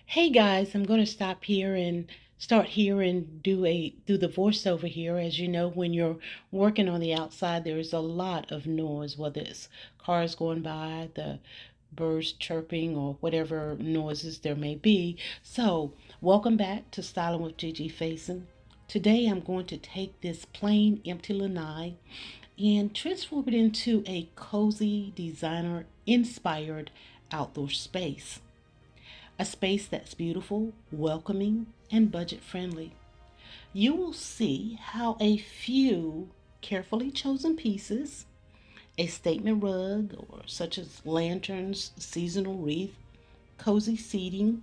Hey guys, I'm going to stop here and start here and do the voiceover here. As you know, when you're working on the outside, there's a lot of noise, whether it's cars going by, the birds chirping, or whatever noises there may be. So, welcome back to Styling with Gigi Faison. Today, I'm going to take this plain, empty lanai and transform it into a cozy, designer-inspired outdoor space. A space that's beautiful, welcoming, and budget friendly. You will see how a few carefully chosen pieces, a statement rug, or such as lanterns, seasonal wreath, cozy seating,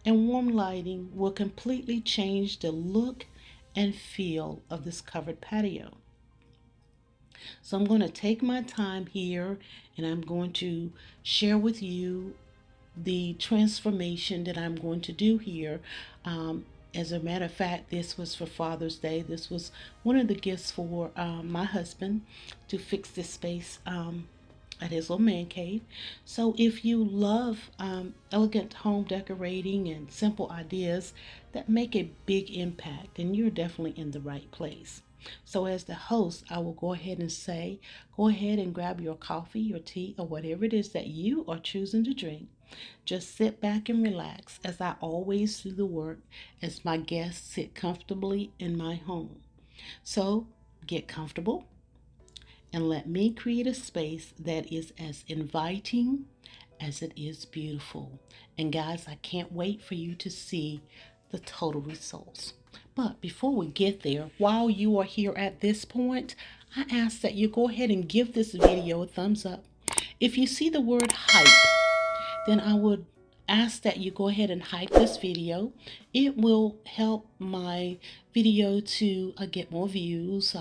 and warm lighting, will completely change the look and feel of this covered patio. So I'm going to take my time here and I'm going to share with you the transformation that I'm going to do here. As a matter of fact, this was for Father's Day. This was one of the gifts for my husband to fix this space at his little man cave. So if you love elegant home decorating and simple ideas that make a big impact, then you're definitely in the right place. So as the host, I will go ahead and say, go ahead and grab your coffee, your tea, or whatever it is that you are choosing to drink. Just sit back and relax as I always do the work as my guests sit comfortably in my home. So get comfortable and let me create a space that is as inviting as it is beautiful. And guys, I can't wait for you to see the total results. But before we get there, while you are here at this point, I ask that you go ahead and give this video a thumbs up. If you see the word hype, then I would ask that you go ahead and hype this video. It will help my video to get more views,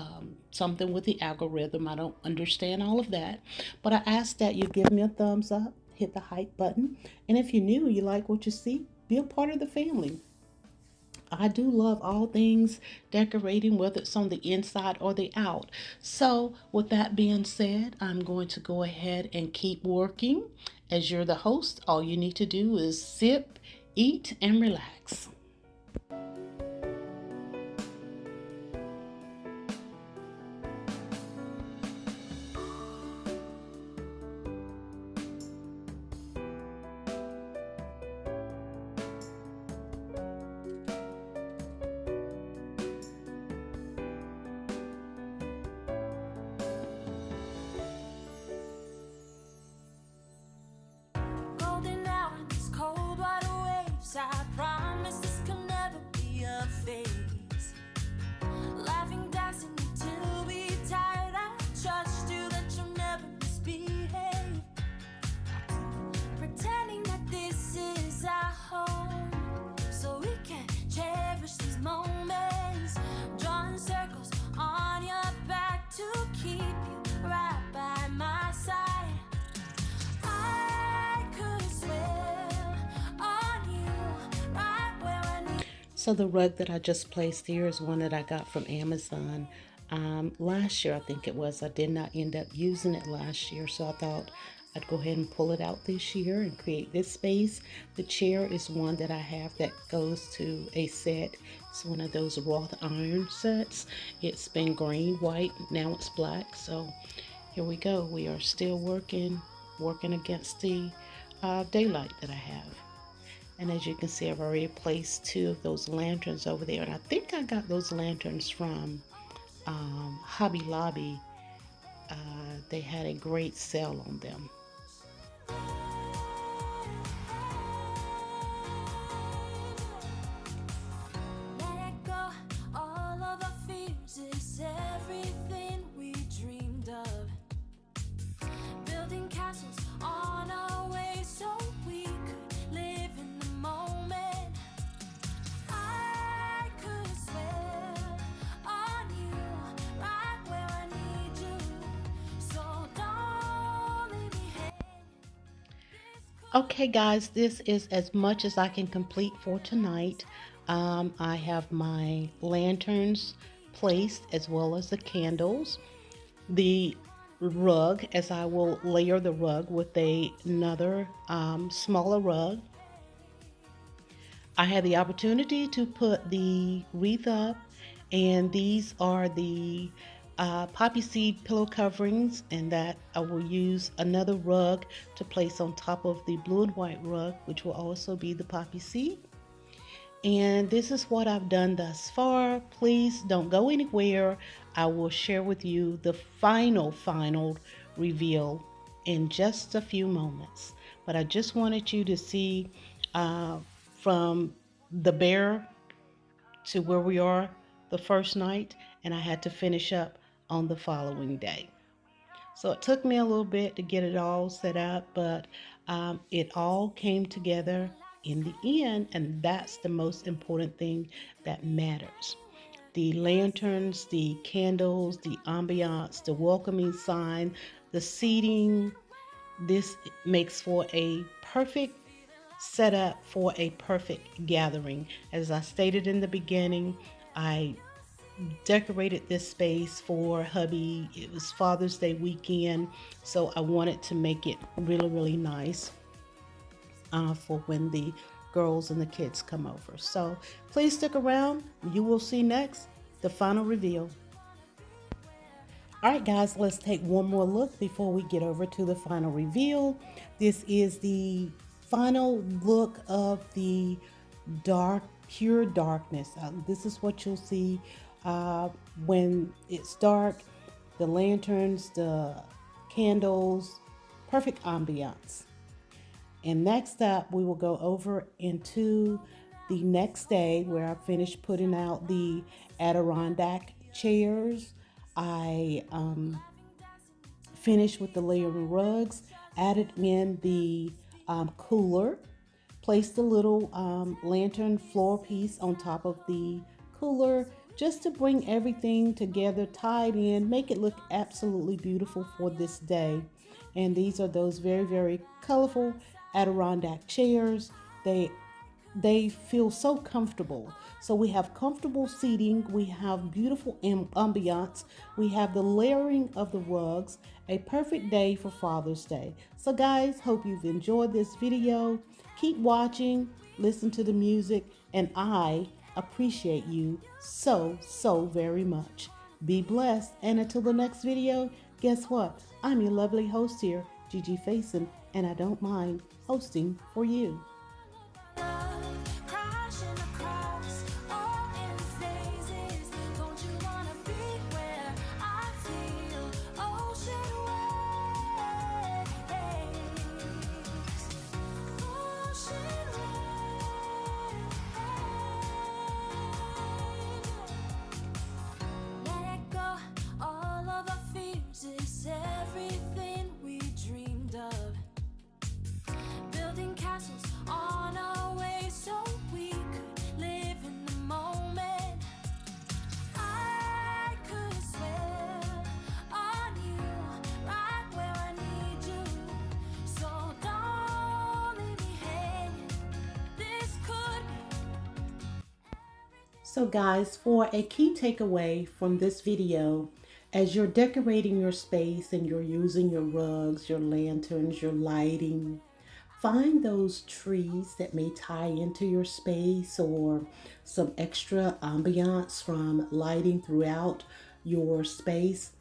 something with the algorithm. I don't understand all of that, but I ask that you give me a thumbs up, hit the hype button, and if you're new, you like what you see, be a part of the family. I do love all things decorating, whether it's on the inside or the out. So, with that being said, I'm going to go ahead and keep working. As you're the host, all you need to do is sip, eat, and relax. Golden hour in these cold water waves. I promise this can never be a phase. Laughing, dancing until we tired. I trust you that you'll never misbehave. Pretending that this is our home, so we can cherish these moments. Drawing circles on your back to keep you right by my side. So the rug that I just placed here is one that I got from Amazon last year, I think it was. I did not end up using it last year, so I thought I'd go ahead and pull it out this year and create this space. The chair is one that I have that goes to a set. It's one of those wrought iron sets. It's been green, white, now it's black. So here we go. We are still working against the daylight that I have. And as you can see, I've already placed two of those lanterns over there. And I think I got those lanterns from Hobby Lobby. They had a great sale on them. Let go all of our fears. It's everything we dreamed of. Building castles on our way so we could live in the moment. I could swear on you right where I need you. So don't leave me hanging. Okay, guys, this is as much as I can complete for tonight. I have my lanterns placed as well as the candles. The rug, as I will layer the rug with another smaller rug. I had the opportunity to put the wreath up, and these are the poppy seed pillow coverings, and that I will use another rug to place on top of the blue and white rug, which will also be the poppy seed. And this is what I've done thus far. Please don't go anywhere. I will share with you the final reveal in just a few moments. But I just wanted you to see uh, from the bare to where we are the first night, and I had to finish up on the following day. So it took me a little bit to get it all set up, but it all came together in the end, and that's the most important thing that matters. The lanterns, the candles, the ambiance, the welcoming sign, the seating, this makes for a perfect setup for a perfect gathering. As I stated in the beginning, I decorated this space for hubby. It was Father's Day weekend, so I wanted to make it really nice for when the girls and the kids come over. So please stick around. You will see next the final reveal. All right, guys, let's take one more look before we get over to the final reveal. This is the final look of the dark, pure darkness. This is what you'll see when it's dark. The lanterns, the candles, perfect ambiance. And next up, we will go over into the next day where I finished putting out the Adirondack chairs. I finished with the layering rugs, added in the cooler, placed a little lantern floor piece on top of the cooler just to bring everything together, tied in, make it look absolutely beautiful for this day. And these are those very colorful Adirondack chairs. They feel so comfortable. So we have comfortable seating, we have beautiful ambiance, we have the layering of the rugs, a perfect day for Father's Day. So guys, hope you've enjoyed this video. Keep watching, listen to the music, and I appreciate you so very much. Be blessed, and until the next video, guess what? I'm your lovely host here, Gigi Faison, and I don't mind hosting for you. Crashing across all in phases. Don't you wanna be where I feel ocean waves? Ocean waves. Let it go. All of our fears is everything we dreamed of. Building castles on our way so we could live in the moment. I could swear on you right where I need you. So don't leave me hanging. This could be. So guys, for a key takeaway from this video, as you're decorating your space and you're using your rugs, your lanterns, your lighting, find those trees that may tie into your space or some extra ambiance from lighting throughout your space.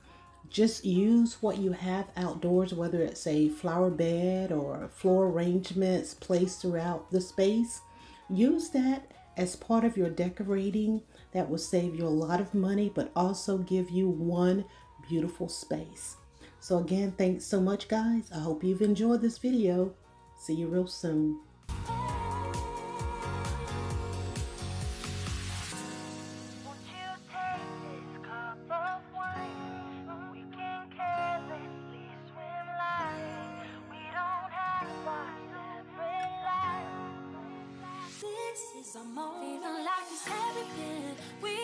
Just use what you have outdoors, whether it's a flower bed or floor arrangements placed throughout the space. Use that as part of your decorating. That will save you a lot of money, but also give you one beautiful space. So again, thanks so much, guys. I hope you've enjoyed this video. See you real soon. Won't you take this cup of wine? We can carelessly swim like we don't have our separate lives. This is our moment. Feeling like it's everything we